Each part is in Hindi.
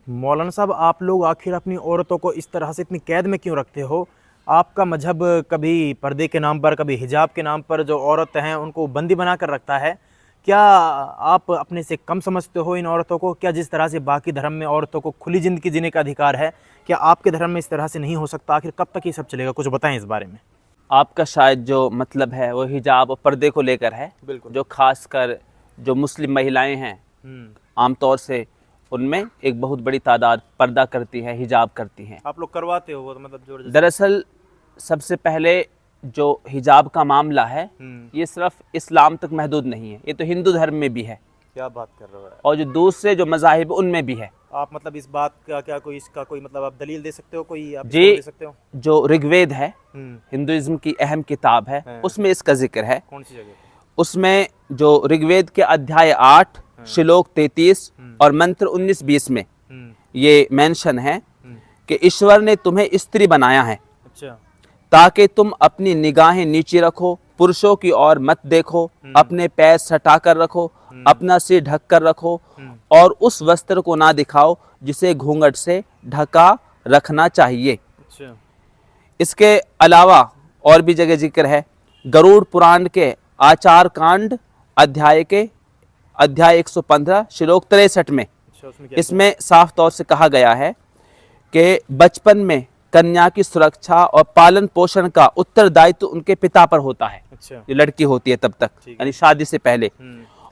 मौलाना साहब, आप लोग आखिर अपनी औरतों को इस तरह से इतनी कैद में क्यों रखते हो? आपका मजहब कभी पर्दे के नाम पर, कभी हिजाब के नाम पर जो औरत हैं उनको बंदी बना कर रखता है। क्या आप अपने से कम समझते हो इन औरतों को? क्या जिस तरह से बाकी धर्म में औरतों को खुली ज़िंदगी जीने का अधिकार है, क्या आपके धर्म में इस तरह से नहीं हो सकता? आखिर कब तक ये सब चलेगा? कुछ बताएं इस बारे में। आपका शायद जो मतलब है वो हिजाब और पर्दे को लेकर है, बिल्कुल। जो खासकर जो मुस्लिम महिलाएं हैं आमतौर से उनमें एक बहुत बड़ी तादाद पर्दा करती है, हिजाब करती हैं। आप लोग करवाते हो वो, तो मतलब जोर? दरअसल सबसे पहले जो हिजाब का मामला है ये सिर्फ इस्लाम तक महदूद नहीं है, ये तो हिंदू धर्म में भी है। क्या बात कर रहे हो? और जो दूसरे जो मज़ाहिब उनमें भी है। आप मतलब इस बात का क्या कोई इसका कोई मतलब आप दलील दे सकते हो? कोई आप जी, दे सकते हो? जो ऋग्वेद है, हिंदुइज्म की अहम किताब है, उसमें इसका जिक्र है। कौन सी जगह? उसमें जो ऋग्वेद के अध्याय 8 श्लोक 33 और मंत्र 19-20 में ये मेंशन है कि ईश्वर ने तुम्हें स्त्री बनाया है। अच्छा। ताकि तुम अपनी निगाहें नीचे रखो, पुरुषों की ओर मत देखो, अपने पैर सटा कर रखो, अपना सिर ढक कर रखो और उस वस्त्र को ना दिखाओ जिसे घूंघट से ढका रखना चाहिए। अच्छा। इसके अलावा और भी जगह जिक्र है। गरुड़ पुराण के आचार कांड अध्याय 115 श्लोक 63 में इसमें साफ तौर से कहा गया है कि बचपन में कन्या की सुरक्षा और पालन पोषण का उत्तरदायित्व उनके पिता पर होता है। अच्छा। जो लड़की होती है तब तक, यानी शादी से पहले,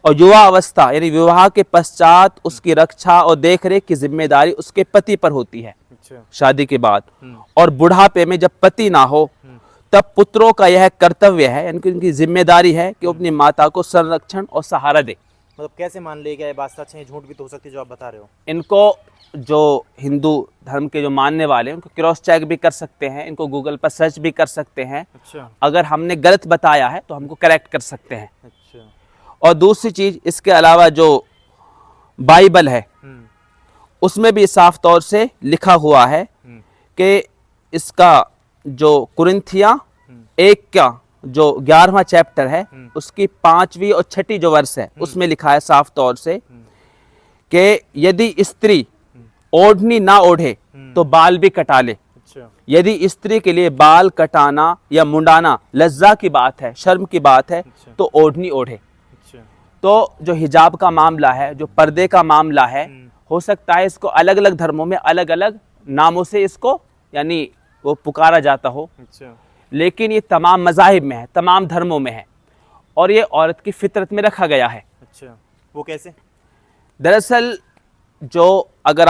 और युवा अवस्था यानी विवाह के पश्चात उसकी रक्षा और देखरेख की जिम्मेदारी उसके पति पर होती है। अच्छा। शादी के बाद और बुढ़ापे में जब पति ना हो तब पुत्रों का यह कर्तव्य है, यानी कि उनकी जिम्मेदारी है कि वो अपनी माता को संरक्षण और सहारा दे। मतलब कैसे मान लेगा ये बात सच है, झूठ भी तो हो सकती है जो आप बता रहे हो? इनको जो हिंदू धर्म के जो मानने वाले हैं उनको क्रॉस चेक भी कर सकते हैं, इनको गूगल पर सर्च भी कर सकते हैं। अच्छा। अगर हमने गलत बताया है तो हमको करेक्ट कर सकते हैं। अच्छा। और दूसरी चीज, इसके अलावा जो बाइबल है उसमें भी साफ तौर से लिखा हुआ है कि इसका जो कुरिन्थिया 1 का जो 11वां चैप्टर है उसकी 5वीं और 6ठी जो वर्ष है उसमें लिखा है साफ तौर से कि यदि स्त्री ओढ़नी ना ओढ़े तो बाल भी कटा ले। अच्छा। यदि स्त्री के लिए बाल कटाना या मुंडाना लज्जा की बात है, शर्म की बात है, अच्छा। तो ओढ़नी ओढ़े। अच्छा। तो जो हिजाब का मामला है, जो पर्दे का मामला है, हो सकता है इसको अलग अलग धर्मों में अलग अलग नामों से इसको यानी वो पुकारा जाता हो। अच्छा। लेकिन ये तमाम मज़ाहिब में है, तमाम धर्मों में है और ये औरत की फितरत में रखा गया है। अच्छा, वो कैसे? दरअसल जो अगर आप